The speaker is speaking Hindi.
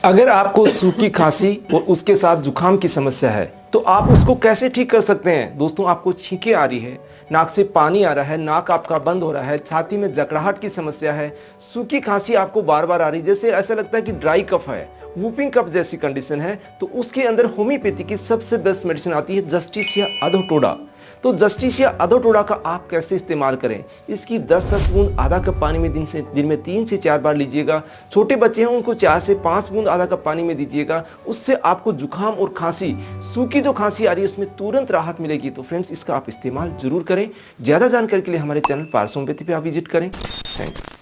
अगर आपको सूखी खांसी और उसके साथ जुकाम की समस्या है तो आप उसको कैसे ठीक कर सकते हैं। दोस्तों, आपको छींकें आ रही है, नाक से पानी आ रहा है, नाक आपका बंद हो रहा है, छाती में जकड़ाहट की समस्या है, सूखी खांसी आपको बार बार आ रही है, जैसे ऐसा लगता है कि ड्राई कफ है, वूपिंग कफ जैसी कंडीशन है, तो उसके अंदर होम्योपैथी की सबसे बेस्ट मेडिसिन आती है जस्टिसिया अधोटोडा। तो जस्टिसिया अधोटोडा का आप कैसे इस्तेमाल करें, इसकी 10-10 बूंद आधा कप पानी में दिन में 3 से 4 बार लीजिएगा। छोटे बच्चे हैं उनको 4 से 5 बूंद आधा कप पानी में दीजिएगा। उससे आपको जुकाम और खांसी, सूखी जो खांसी आ रही है उसमें तुरंत राहत मिलेगी। तो फ्रेंड्स, इसका आप इस्तेमाल जरूर करें। ज़्यादा जानकारी के लिए हमारे चैनल पार्श्व होम्योपैथी पे आप विजिट करें। Thank you.